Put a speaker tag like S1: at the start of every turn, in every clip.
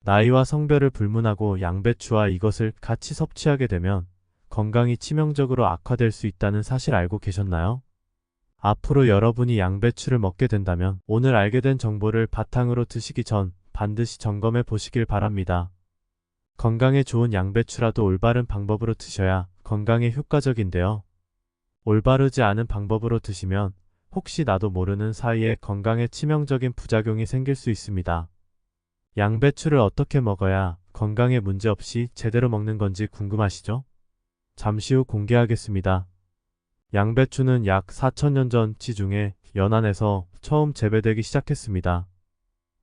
S1: 나이와 성별을 불문하고 양배추와 이것을 같이 섭취하게 되면 건강이 치명적으로 악화될 수 있다는 사실 알고 계셨나요? 앞으로 여러분이 양배추를 먹게 된다면 오늘 알게 된 정보를 바탕으로 드시기 전 반드시 점검해 보시길 바랍니다. 건강에 좋은 양배추라도 올바른 방법으로 드셔야 건강에 효과적인데요. 올바르지 않은 방법으로 드시면 혹시 나도 모르는 사이에 건강에 치명적인 부작용이 생길 수 있습니다. 양배추를 어떻게 먹어야 건강에 문제없이 제대로 먹는 건지 궁금하시죠? 잠시 후 공개하겠습니다. 양배추는 약 4천년 전 지중해 연안에서 처음 재배되기 시작했습니다.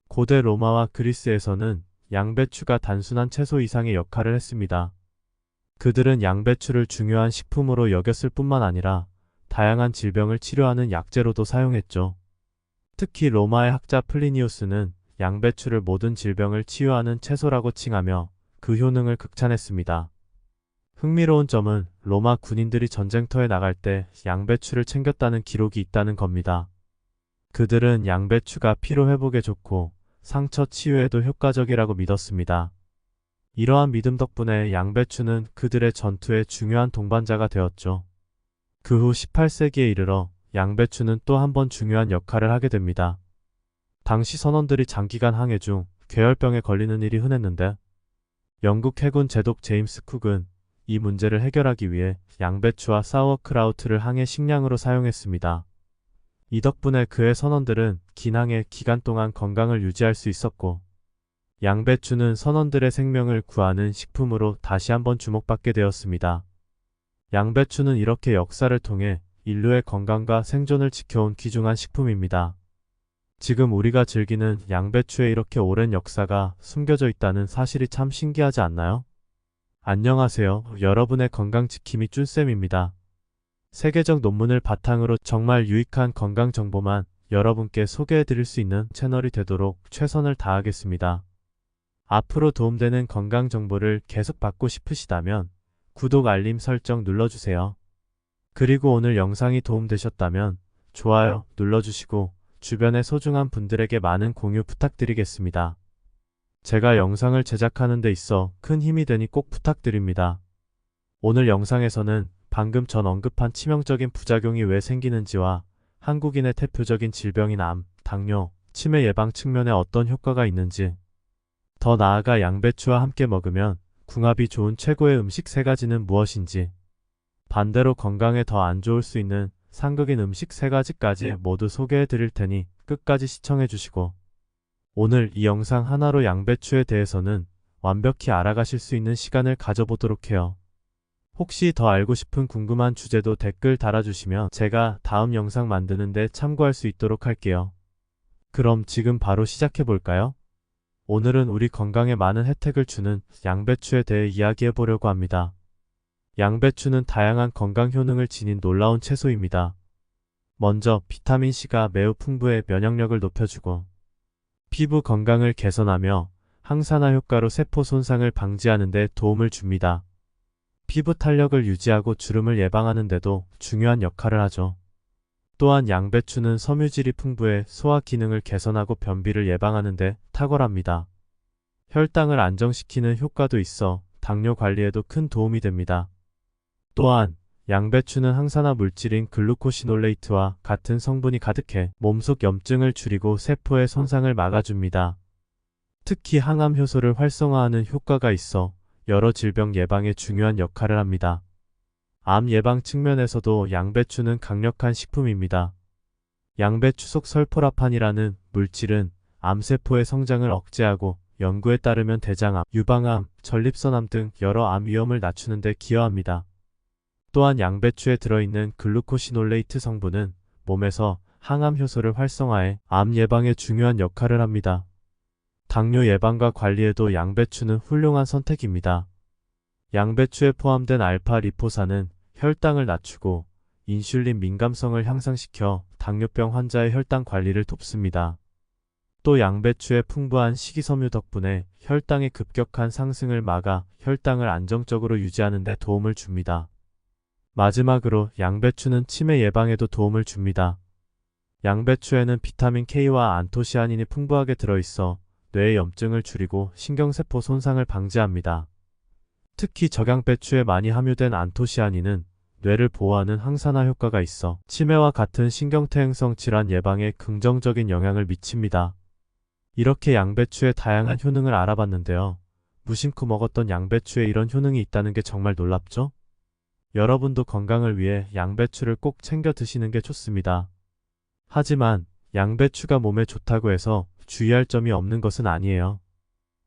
S1: 고대 로마와 그리스에서는 양배추가 단순한 채소 이상의 역할을 했습니다. 그들은 양배추를 중요한 식품으로 여겼을 뿐만 아니라 다양한 질병을 치료하는 약재로도 사용했죠. 특히 로마의 학자 플리니우스는 양배추를 모든 질병을 치유하는 채소라고 칭하며 그 효능을 극찬했습니다. 흥미로운 점은 로마 군인들이 전쟁터에 나갈 때 양배추를 챙겼다는 기록이 있다는 겁니다. 그들은 양배추가 피로 회복에 좋고 상처 치유에도 효과적이라고 믿었습니다. 이러한 믿음 덕분에 양배추는 그들의 전투에 중요한 동반자가 되었죠. 그 후 18세기에 이르러 양배추는 또 한 번 중요한 역할을 하게 됩니다. 당시 선원들이 장기간 항해 중 괴혈병에 걸리는 일이 흔했는데 영국 해군 제독 제임스 쿡은 이 문제를 해결하기 위해 양배추와 사우어크라우트를 항해 식량으로 사용했습니다. 이 덕분에 그의 선원들은 긴 항해 기간 동안 건강을 유지할 수 있었고 양배추는 선원들의 생명을 구하는 식품으로 다시 한번 주목받게 되었습니다. 양배추는 이렇게 역사를 통해 인류의 건강과 생존을 지켜온 귀중한 식품입니다. 지금 우리가 즐기는 양배추에 이렇게 오랜 역사가 숨겨져 있다는 사실이 참 신기하지 않나요? 안녕하세요. 여러분의 건강지킴이 쭌쌤입니다. 세계적 논문을 바탕으로 정말 유익한 건강 정보만 여러분께 소개해 드릴 수 있는 채널이 되도록 최선을 다하겠습니다. 앞으로 도움되는 건강 정보를 계속 받고 싶으시다면 구독, 알림 설정 눌러주세요. 그리고 오늘 영상이 도움되셨다면 좋아요 눌러주시고 주변의 소중한 분들에게 많은 공유 부탁드리겠습니다. 제가 영상을 제작하는 데 있어 큰 힘이 되니 꼭 부탁드립니다. 오늘 영상에서는 방금 전 언급한 치명적인 부작용이 왜 생기는지와 한국인의 대표적인 질병인 암, 당뇨, 치매 예방 측면에 어떤 효과가 있는지, 더 나아가 양배추와 함께 먹으면 궁합이 좋은 최고의 음식 3가지는 무엇인지, 반대로 건강에 더 안 좋을 수 있는 상극인 음식 3가지까지 모두 소개해 드릴 테니 끝까지 시청해 주시고 오늘 이 영상 하나로 양배추에 대해서는 완벽히 알아가실 수 있는 시간을 가져보도록 해요. 혹시 더 알고 싶은 궁금한 주제도 댓글 달아주시면 제가 다음 영상 만드는데 참고할 수 있도록 할게요. 그럼 지금 바로 시작해볼까요? 오늘은 우리 건강에 많은 혜택을 주는 양배추에 대해 이야기해보려고 합니다. 양배추는 다양한 건강 효능을 지닌 놀라운 채소입니다. 먼저 비타민C가 매우 풍부해 면역력을 높여주고 피부 건강을 개선하며 항산화 효과로 세포 손상을 방지하는 데 도움을 줍니다. 피부 탄력을 유지하고 주름을 예방하는 데도 중요한 역할을 하죠. 또한 양배추는 섬유질이 풍부해 소화 기능을 개선하고 변비를 예방하는 데 탁월합니다. 혈당을 안정시키는 효과도 있어 당뇨 관리에도 큰 도움이 됩니다. 또한 양배추는 항산화 물질인 글루코시놀레이트와 같은 성분이 가득해 몸속 염증을 줄이고 세포의 손상을 막아줍니다. 특히 항암 효소를 활성화하는 효과가 있어 여러 질병 예방에 중요한 역할을 합니다. 암 예방 측면에서도 양배추는 강력한 식품입니다. 양배추 속 설포라판이라는 물질은 암세포의 성장을 억제하고 연구에 따르면 대장암, 유방암, 전립선암 등 여러 암 위험을 낮추는 데 기여합니다. 또한 양배추에 들어있는 글루코시놀레이트 성분은 몸에서 항암 효소를 활성화해 암 예방에 중요한 역할을 합니다. 당뇨 예방과 관리에도 양배추는 훌륭한 선택입니다. 양배추에 포함된 알파 리포산은 혈당을 낮추고 인슐린 민감성을 향상시켜 당뇨병 환자의 혈당 관리를 돕습니다. 또 양배추의 풍부한 식이섬유 덕분에 혈당의 급격한 상승을 막아 혈당을 안정적으로 유지하는 데 도움을 줍니다. 마지막으로 양배추는 치매 예방에도 도움을 줍니다. 양배추에는 비타민 K와 안토시아닌이 풍부하게 들어있어 뇌의 염증을 줄이고 신경세포 손상을 방지합니다. 특히 적양배추에 많이 함유된 안토시아닌은 뇌를 보호하는 항산화 효과가 있어 치매와 같은 신경퇴행성 질환 예방에 긍정적인 영향을 미칩니다. 이렇게 양배추의 다양한 효능을 알아봤는데요. 무심코 먹었던 양배추에 이런 효능이 있다는 게 정말 놀랍죠? 여러분도 건강을 위해 양배추를 꼭 챙겨 드시는 게 좋습니다. 하지만 양배추가 몸에 좋다고 해서 주의할 점이 없는 것은 아니에요.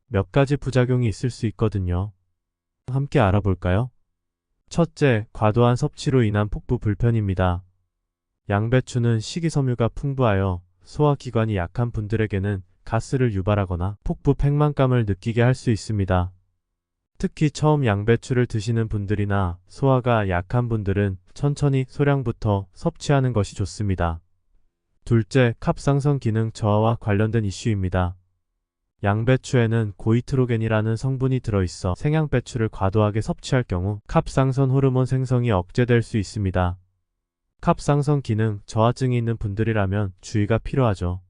S1: 몇 가지 부작용이 있을 수 있거든요. 함께 알아볼까요? 첫째, 과도한 섭취로 인한 폭부 불편입니다. 양배추는 식이섬유가 풍부하여 소화기관이 약한 분들에게는 가스를 유발하거나 폭부 팽만감을 느끼게 할 수 있습니다. 특히 처음 양배추를 드시는 분들이나 소화가 약한 분들은 천천히 소량부터 섭취하는 것이 좋습니다. 둘째, 갑상선 기능 저하와 관련된 이슈입니다. 양배추에는 고이트로겐이라는 성분이 들어있어 생양배추를 과도하게 섭취할 경우 갑상선 호르몬 생성이 억제될 수 있습니다. 갑상선 기능 저하증이 있는 분들이라면 주의가 필요하죠.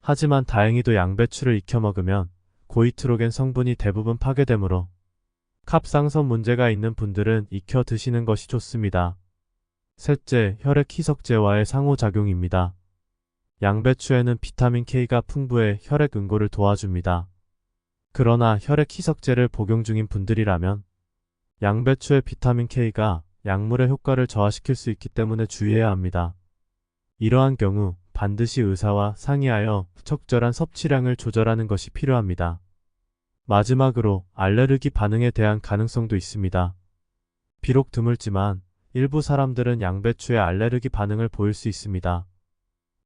S1: 하지만 다행히도 양배추를 익혀 먹으면 고이트로겐 성분이 대부분 파괴되므로 갑상선 문제가 있는 분들은 익혀 드시는 것이 좋습니다. 셋째, 혈액 희석제와의 상호작용입니다. 양배추에는 비타민 K가 풍부해 혈액 응고를 도와줍니다. 그러나 혈액 희석제를 복용 중인 분들이라면 양배추의 비타민 K가 약물의 효과를 저하시킬 수 있기 때문에 주의해야 합니다. 이러한 경우 반드시 의사와 상의하여 적절한 섭취량을 조절하는 것이 필요합니다. 마지막으로 알레르기 반응에 대한 가능성도 있습니다. 비록 드물지만 일부 사람들은 양배추에 알레르기 반응을 보일 수 있습니다.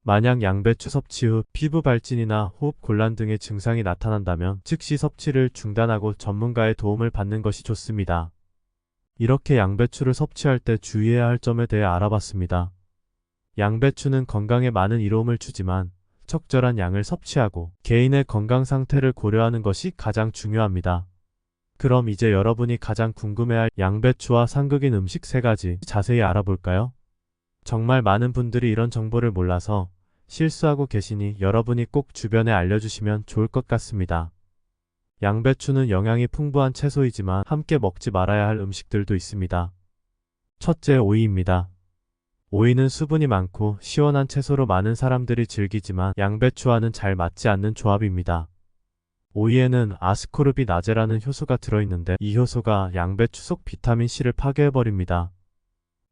S1: 만약 양배추 섭취 후 피부 발진이나 호흡 곤란 등의 증상이 나타난다면 즉시 섭취를 중단하고 전문가의 도움을 받는 것이 좋습니다. 이렇게 양배추를 섭취할 때 주의해야 할 점에 대해 알아봤습니다. 양배추는 건강에 많은 이로움을 주지만 적절한 양을 섭취하고 개인의 건강 상태를 고려하는 것이 가장 중요합니다. 그럼 이제 여러분이 가장 궁금해할 양배추와 상극인 음식 3가지 자세히 알아볼까요? 정말 많은 분들이 이런 정보를 몰라서 실수하고 계시니 여러분이 꼭 주변에 알려주시면 좋을 것 같습니다. 양배추는 영양이 풍부한 채소이지만 함께 먹지 말아야 할 음식들도 있습니다. 첫째, 오이입니다. 오이는 수분이 많고 시원한 채소로 많은 사람들이 즐기지만 양배추와는 잘 맞지 않는 조합입니다. 오이에는 아스코르비나제라는 효소가 들어있는데 이 효소가 양배추 속 비타민C를 파괴해버립니다.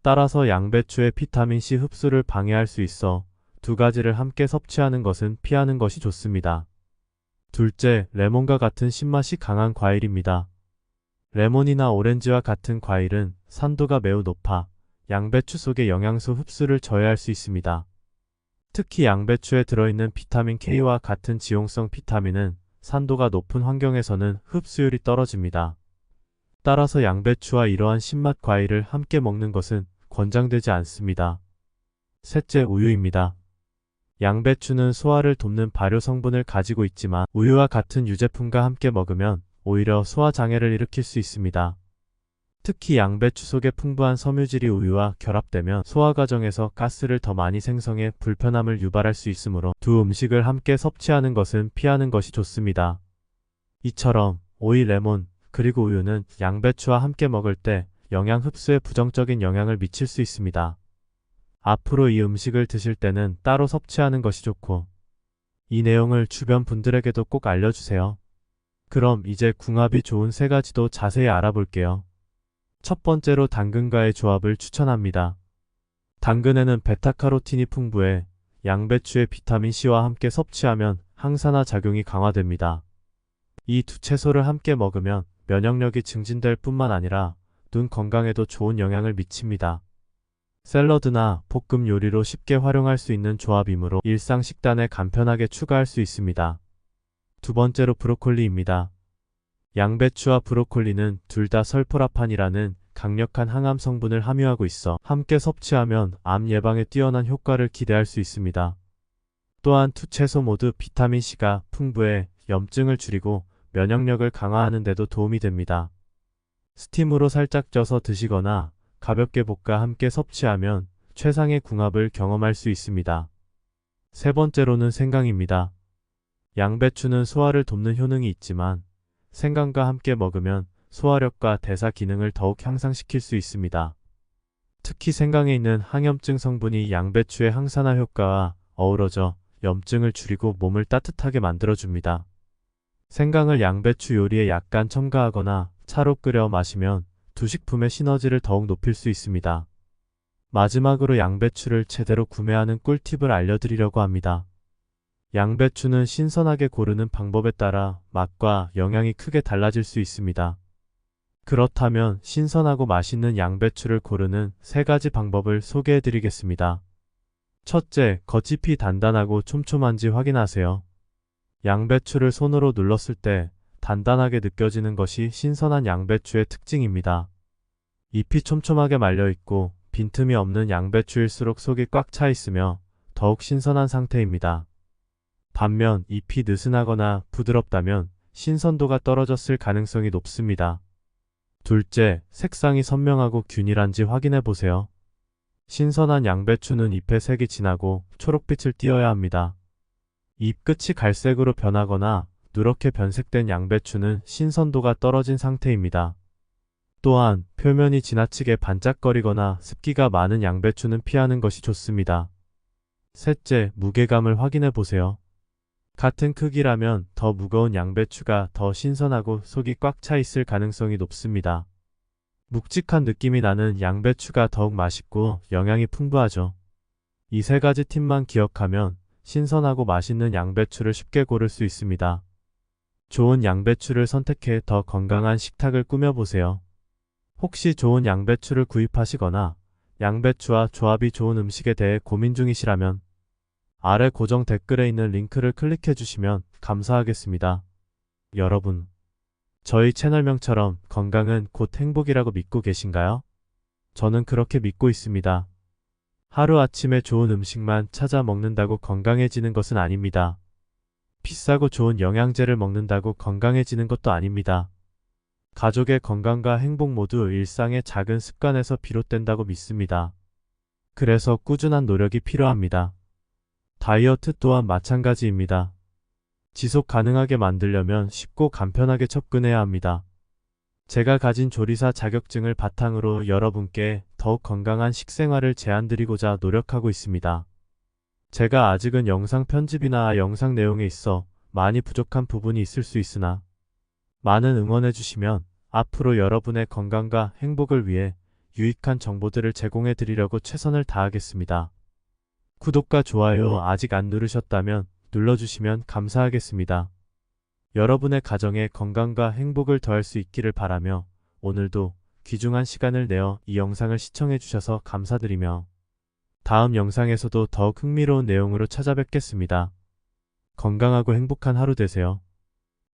S1: 따라서 양배추의 비타민C 흡수를 방해할 수 있어 2가지를 함께 섭취하는 것은 피하는 것이 좋습니다. 둘째, 레몬과 같은 신맛이 강한 과일입니다. 레몬이나 오렌지와 같은 과일은 산도가 매우 높아 양배추 속의 영양소 흡수를 저해할 수 있습니다. 특히 양배추에 들어있는 비타민 K와 같은 지용성 비타민은 산도가 높은 환경에서는 흡수율이 떨어집니다. 따라서 양배추와 이러한 신맛 과일을 함께 먹는 것은 권장되지 않습니다. 셋째, 우유입니다. 양배추는 소화를 돕는 발효 성분을 가지고 있지만 우유와 같은 유제품과 함께 먹으면 오히려 소화 장애를 일으킬 수 있습니다. 특히 양배추 속의 풍부한 섬유질이 우유와 결합되면 소화 과정에서 가스를 더 많이 생성해 불편함을 유발할 수 있으므로 두 음식을 함께 섭취하는 것은 피하는 것이 좋습니다. 이처럼 오이, 레몬, 그리고 우유는 양배추와 함께 먹을 때 영양 흡수에 부정적인 영향을 미칠 수 있습니다. 앞으로 이 음식을 드실 때는 따로 섭취하는 것이 좋고 이 내용을 주변 분들에게도 꼭 알려주세요. 그럼 이제 궁합이 좋은 3가지도 자세히 알아볼게요. 첫 번째로 당근과의 조합을 추천합니다. 당근에는 베타카로틴이 풍부해 양배추의 비타민C와 함께 섭취하면 항산화 작용이 강화됩니다. 이 2 채소를 함께 먹으면 면역력이 증진될 뿐만 아니라 눈 건강에도 좋은 영향을 미칩니다. 샐러드나 볶음 요리로 쉽게 활용할 수 있는 조합이므로 일상 식단에 간편하게 추가할 수 있습니다. 두 번째로 브로콜리입니다. 양배추와 브로콜리는 둘 다 설포라판이라는 강력한 항암 성분을 함유하고 있어 함께 섭취하면 암 예방에 뛰어난 효과를 기대할 수 있습니다. 또한 2 채소 모두 비타민C가 풍부해 염증을 줄이고 면역력을 강화하는 데도 도움이 됩니다. 스팀으로 살짝 쪄서 드시거나 가볍게 볶아 함께 섭취하면 최상의 궁합을 경험할 수 있습니다. 세 번째로는 생강입니다. 양배추는 소화를 돕는 효능이 있지만 생강과 함께 먹으면 소화력과 대사 기능을 더욱 향상시킬 수 있습니다. 특히 생강에 있는 항염증 성분이 양배추의 항산화 효과와 어우러져 염증을 줄이고 몸을 따뜻하게 만들어줍니다. 생강을 양배추 요리에 약간 첨가하거나 차로 끓여 마시면 두 식품의 시너지를 더욱 높일 수 있습니다. 마지막으로 양배추를 제대로 구매하는 꿀팁을 알려드리려고 합니다. 양배추는 신선하게 고르는 방법에 따라 맛과 영양이 크게 달라질 수 있습니다. 그렇다면 신선하고 맛있는 양배추를 고르는 세 가지 방법을 소개해 드리겠습니다. 첫째, 겉잎이 단단하고 촘촘한지 확인하세요. 양배추를 손으로 눌렀을 때 단단하게 느껴지는 것이 신선한 양배추의 특징입니다. 잎이 촘촘하게 말려 있고 빈틈이 없는 양배추일수록 속이 꽉 차 있으며 더욱 신선한 상태입니다. 반면 잎이 느슨하거나 부드럽다면 신선도가 떨어졌을 가능성이 높습니다. 둘째, 색상이 선명하고 균일한지 확인해 보세요. 신선한 양배추는 잎의 색이 진하고 초록빛을 띠어야 합니다. 잎 끝이 갈색으로 변하거나 누렇게 변색된 양배추는 신선도가 떨어진 상태입니다. 또한 표면이 지나치게 반짝거리거나 습기가 많은 양배추는 피하는 것이 좋습니다. 셋째, 무게감을 확인해 보세요. 같은 크기라면 더 무거운 양배추가 더 신선하고 속이 꽉 차 있을 가능성이 높습니다. 묵직한 느낌이 나는 양배추가 더욱 맛있고 영양이 풍부하죠. 이 세 가지 팁만 기억하면 신선하고 맛있는 양배추를 쉽게 고를 수 있습니다. 좋은 양배추를 선택해 더 건강한 식탁을 꾸며보세요. 혹시 좋은 양배추를 구입하시거나 양배추와 조합이 좋은 음식에 대해 고민 중이시라면 아래 고정 댓글에 있는 링크를 클릭해 주시면 감사하겠습니다. 여러분, 저희 채널명처럼 건강은 곧 행복이라고 믿고 계신가요? 저는 그렇게 믿고 있습니다. 하루아침에 좋은 음식만 찾아 먹는다고 건강해지는 것은 아닙니다. 비싸고 좋은 영양제를 먹는다고 건강해지는 것도 아닙니다. 가족의 건강과 행복 모두 일상의 작은 습관에서 비롯된다고 믿습니다. 그래서 꾸준한 노력이 필요합니다. 다이어트 또한 마찬가지입니다. 지속 가능하게 만들려면 쉽고 간편하게 접근해야 합니다. 제가 가진 조리사 자격증을 바탕으로 여러분께 더욱 건강한 식생활을 제안드리고자 노력하고 있습니다. 제가 아직은 영상 편집이나 영상 내용에 있어 많이 부족한 부분이 있을 수 있으나 많은 응원해 주시면 앞으로 여러분의 건강과 행복을 위해 유익한 정보들을 제공해 드리려고 최선을 다하겠습니다. 구독과 좋아요 아직 안 누르셨다면 눌러주시면 감사하겠습니다. 여러분의 가정에 건강과 행복을 더할 수 있기를 바라며 오늘도 귀중한 시간을 내어 이 영상을 시청해 주셔서 감사드리며 다음 영상에서도 더욱 흥미로운 내용으로 찾아뵙겠습니다. 건강하고 행복한 하루 되세요.